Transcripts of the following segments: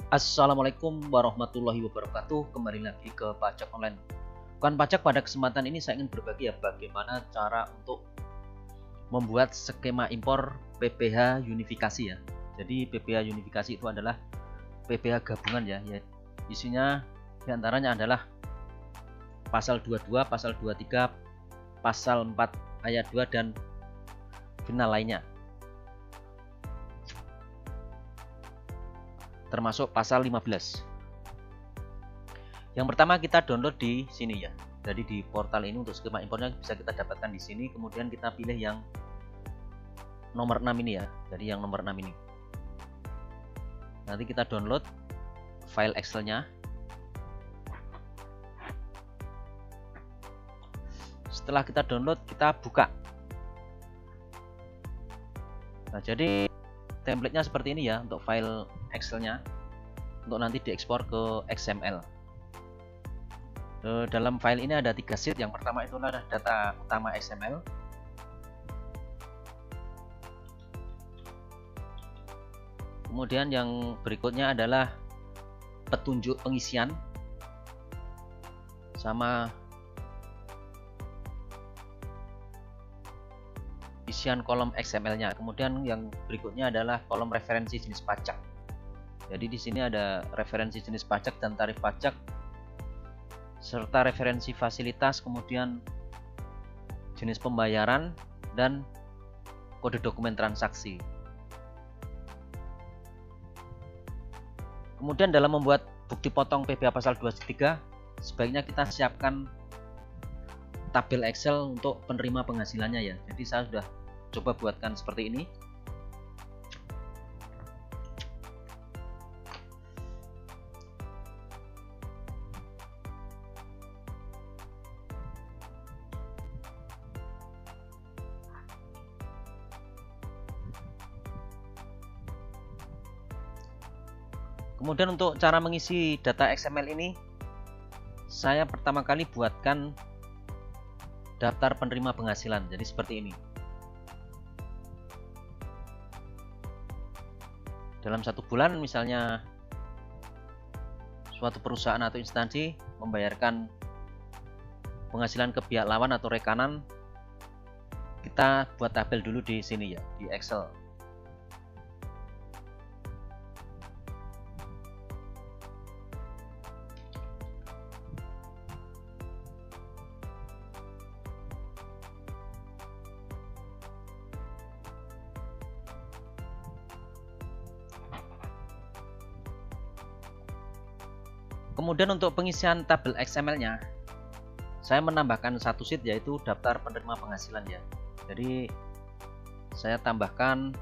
Assalamualaikum warahmatullahi wabarakatuh. Kembali lagi ke Pajak Online. Bukan pajak, pada kesempatan ini saya ingin berbagi bagaimana cara untuk membuat skema impor PPh unifikasi ya. Jadi PPh unifikasi itu adalah PPh gabungan ya. Isinya diantaranya adalah pasal 22, pasal 23, pasal 4 ayat 2 dan final lainnya. Termasuk pasal 15. Yang pertama kita download di sini ya. Jadi di portal ini untuk skema impornya bisa kita dapatkan di sini. Kemudian kita pilih yang nomor 6 ini ya. Jadi yang nomor 6 ini. Nanti kita download file Excel-nya. Setelah kita download, kita buka. Nah, jadi template-nya seperti ini ya untuk file Excel-nya, untuk nanti diekspor ke XML. Dalam file ini ada 3 sheet. Yang pertama itu adalah data utama XML. Kemudian yang berikutnya adalah petunjuk pengisian sama isian kolom XML-nya. Kemudian yang berikutnya adalah kolom referensi jenis pajak. Jadi di sini ada referensi jenis pajak dan tarif pajak serta referensi fasilitas, kemudian jenis pembayaran dan kode dokumen transaksi. Kemudian dalam membuat bukti potong PPh pasal 23, sebaiknya kita siapkan tabel Excel untuk penerima penghasilannya ya. Jadi saya sudah coba buatkan seperti ini. Kemudian untuk cara mengisi data XML ini, saya pertama kali buatkan daftar penerima penghasilan. Jadi seperti ini. Dalam 1 bulan misalnya suatu perusahaan atau instansi membayarkan penghasilan ke pihak lawan atau rekanan, kita buat tabel dulu di sini ya, di Excel. Kemudian untuk pengisian tabel XML-nya, saya menambahkan 1 sheet yaitu daftar penerima penghasilan ya. Jadi saya tambahkan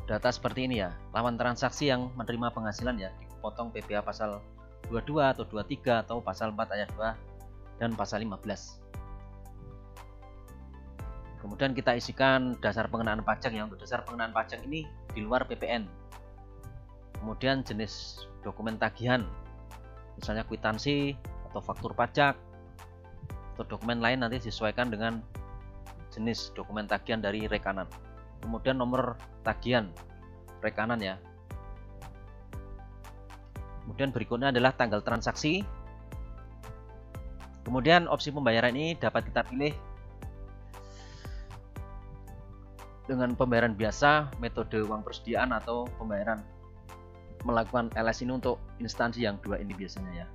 data seperti ini ya, lawan transaksi yang menerima penghasilan ya, dipotong PPh pasal 22 atau 23 atau pasal 4 ayat 2 dan pasal 15. Kemudian kita isikan dasar pengenaan pajak ya. Untuk dasar pengenaan pajak ini di luar PPN. Kemudian jenis dokumen tagihan, misalnya kwitansi atau faktur pajak atau dokumen lain nanti disesuaikan dengan jenis dokumen tagihan dari rekanan. Kemudian nomor tagihan rekanan ya. Kemudian berikutnya adalah tanggal transaksi. Kemudian opsi pembayaran ini dapat kita pilih dengan pembayaran biasa, metode uang persediaan, atau pembayaran melakukan LS ini untuk instansi yang 2 ini biasanya ya,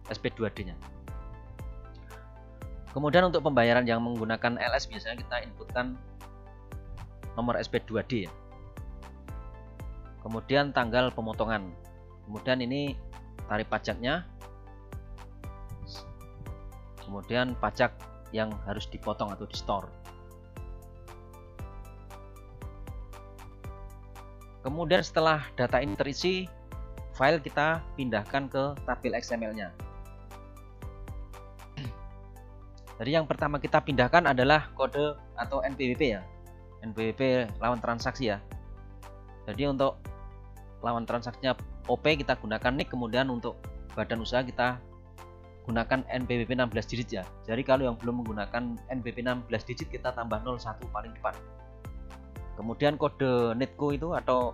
SP2D nya. Kemudian untuk pembayaran yang menggunakan LS biasanya kita inputkan nomor SP2D ya. Kemudian tanggal pemotongan. Kemudian ini tarif pajaknya. Kemudian pajak yang harus dipotong atau di store. Kemudian setelah data ini terisi, file kita pindahkan ke tabel XML-nya. Jadi yang pertama kita pindahkan adalah kode atau NPWP ya. NPWP lawan transaksi ya. Jadi untuk lawan transaksinya OP kita gunakan NIK, kemudian untuk badan usaha kita gunakan NPWP 16 digit ya. Jadi kalau yang belum menggunakan NPWP 16 digit kita tambah 01 paling depan. Kemudian kode netco itu atau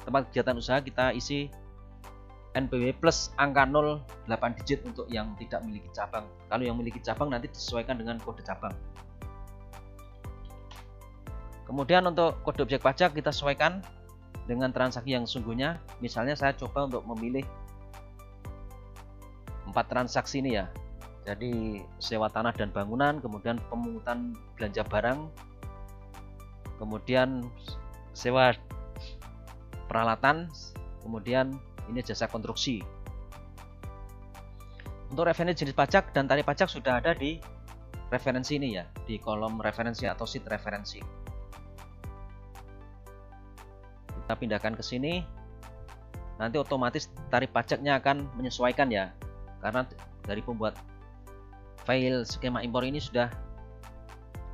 tempat kegiatan usaha kita isi NPWP plus angka 0 8 digit untuk yang tidak memiliki cabang. Kalau yang memiliki cabang nanti disesuaikan dengan kode cabang. Kemudian untuk kode objek pajak kita sesuaikan dengan transaksi yang sungguhnya. Misalnya saya coba untuk memilih 4 transaksi ini ya. Jadi sewa tanah dan bangunan, kemudian pemungutan belanja barang, kemudian sewa peralatan, kemudian ini jasa konstruksi. Untuk referensi jenis pajak dan tarif pajak sudah ada di referensi ini ya, di kolom referensi atau sheet referensi. Kita pindahkan ke sini. Nanti otomatis tarif pajaknya akan menyesuaikan ya, karena dari pembuat file skema impor ini sudah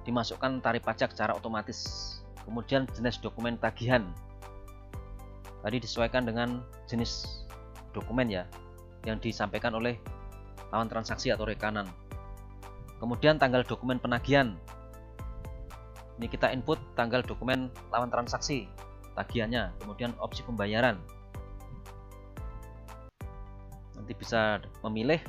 dimasukkan tarif pajak secara otomatis. Kemudian jenis dokumen tagihan tadi disesuaikan dengan jenis dokumen ya yang disampaikan oleh lawan transaksi atau rekanan. Kemudian tanggal dokumen penagihan, ini kita input tanggal dokumen lawan transaksi tagihannya. Kemudian opsi pembayaran, nanti bisa memilih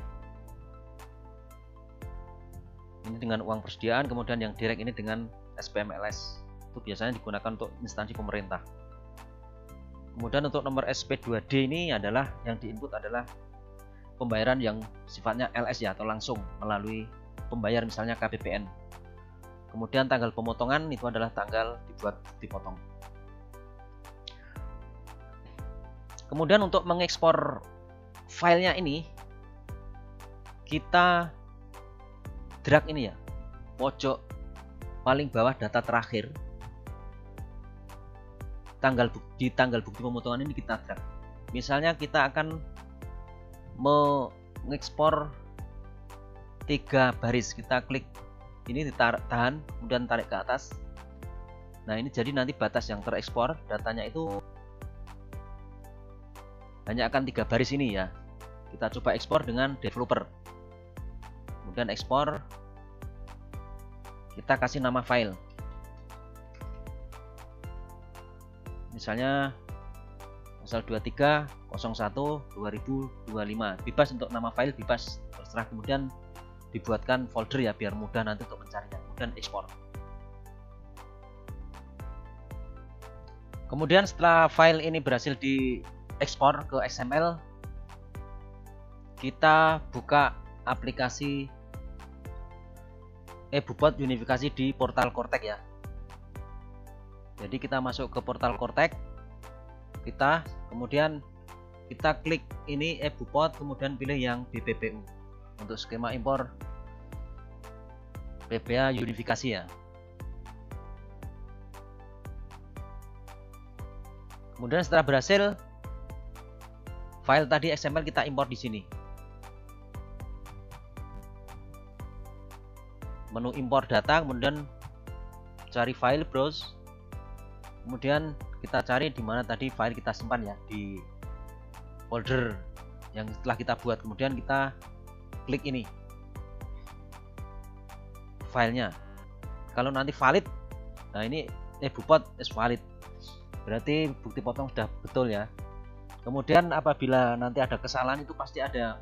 ini dengan uang persediaan, kemudian yang direct ini dengan SPMLS, itu biasanya digunakan untuk instansi pemerintah. Kemudian untuk nomor SP2D ini adalah yang diinput adalah pembayaran yang sifatnya LS ya, atau langsung melalui pembayar misalnya KPPN. Kemudian tanggal pemotongan itu adalah tanggal dibuat dipotong. Kemudian untuk mengekspor filenya ini kita drag ini ya, pojok paling bawah data terakhir. Di tanggal bukti pemotongan ini kita drag. Misalnya kita akan mengekspor 3 baris, kita klik ini, ditahan, kemudian tarik ke atas. Nah ini jadi nanti batas yang terekspor datanya itu hanya akan 3 baris ini ya. Kita coba ekspor dengan developer. Kemudian ekspor, kita kasih nama file. Misalnya pasal 23.01.2025, bebas untuk nama file, bebas terserah. Kemudian dibuatkan folder ya biar mudah nanti untuk mencarinya. Kemudian ekspor. Kemudian setelah file ini berhasil diekspor ke XML, kita buka aplikasi eBupot unifikasi di portal Kortek ya. Jadi kita masuk ke portal Kortek, kemudian kita klik ini eBupot, kemudian pilih yang BPPU untuk skema impor PPA unifikasi ya. Kemudian setelah berhasil, file tadi XML kita impor di sini. Menu impor data, kemudian cari file, browse. Kemudian kita cari di mana tadi file kita simpan ya, di folder yang telah kita buat. Kemudian kita klik ini filenya. Kalau nanti valid, nah ini eBupot is valid, berarti bukti potong sudah betul ya. Kemudian apabila nanti ada kesalahan, itu pasti ada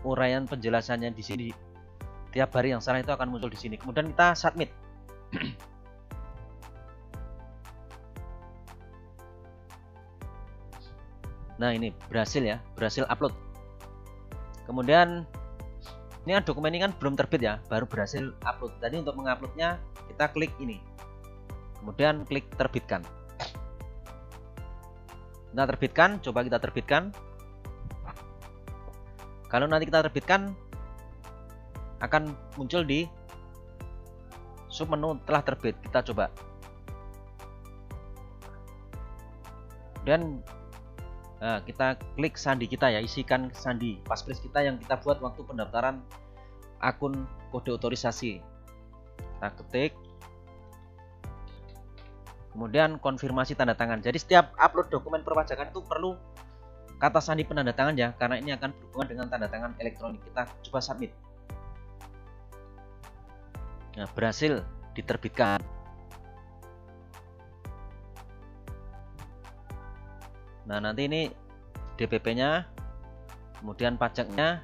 uraian penjelasannya di sini. Tiap hari yang salah itu akan muncul di sini. Kemudian kita submit. Nah ini berhasil ya, berhasil upload. Kemudian ini kan dokumen ini kan belum terbit ya, baru berhasil upload. Tadi untuk menguploadnya kita klik ini, kemudian klik terbitkan. Kita terbitkan, coba kita terbitkan. Kalau nanti kita terbitkan, akan muncul di submenu telah terbit. Kita coba. Dan nah, kita klik sandi kita ya, isikan sandi passphrase kita yang kita buat waktu pendaftaran akun kode otorisasi. Kita ketik, kemudian konfirmasi tanda tangan. Jadi setiap upload dokumen perpajakan itu perlu kata sandi penanda tangan ya, karena ini akan berhubungan dengan tanda tangan elektronik. Kita coba submit. Nah, berhasil diterbitkan. Nah, nanti ini DPP-nya, kemudian pajaknya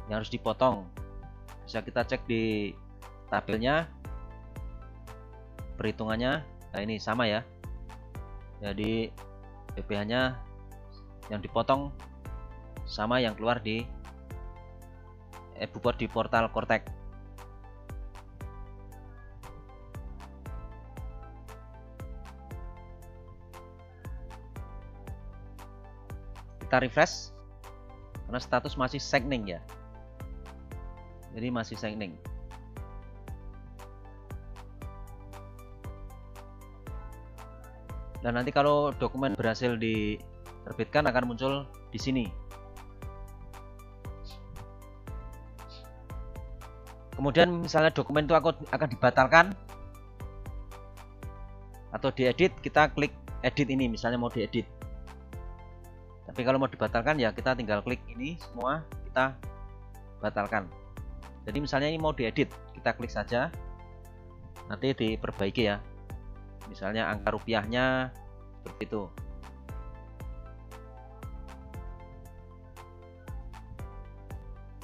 yang harus dipotong. Bisa kita cek di tabelnya perhitungannya. Nah, ini sama ya. Jadi PPh-nya yang dipotong sama yang keluar di e-Bupot di portal Kortek. Kita refresh karena status masih signing ya. Jadi masih signing. Dan nanti kalau dokumen berhasil diterbitkan akan muncul di sini. Kemudian misalnya dokumen itu akan dibatalkan atau diedit, kita klik edit ini, misalnya mau diedit. Tapi kalau mau dibatalkan ya kita tinggal klik ini semua, kita batalkan. Jadi misalnya ini mau diedit, kita klik saja, nanti diperbaiki ya. Misalnya angka rupiahnya seperti itu.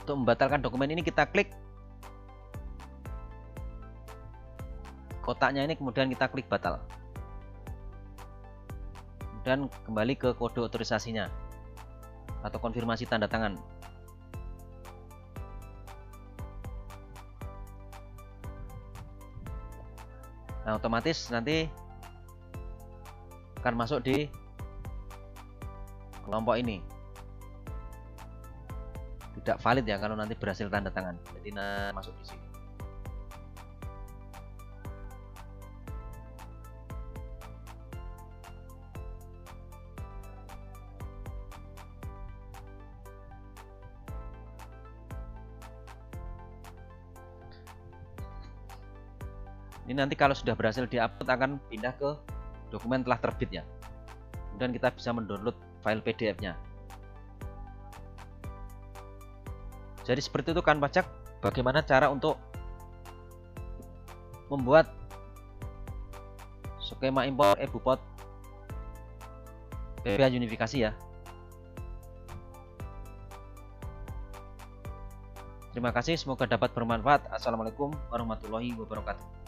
Untuk membatalkan dokumen ini kita klik kotaknya ini, kemudian kita klik batal. Dan kembali ke kode otorisasinya atau konfirmasi tanda tangan. Nah, otomatis nanti akan masuk di kelompok ini. Tidak valid ya kalau nanti berhasil tanda tangan. Jadi masuk di sini. Ini nanti kalau sudah berhasil diupload akan pindah ke dokumen telah terbit ya. Kemudian kita bisa mendownload file PDF-nya. Jadi seperti itu kan pajak, bagaimana cara untuk membuat skema impor e-Bupot PPh unifikasi ya. Terima kasih, semoga dapat bermanfaat. Assalamualaikum warahmatullahi wabarakatuh.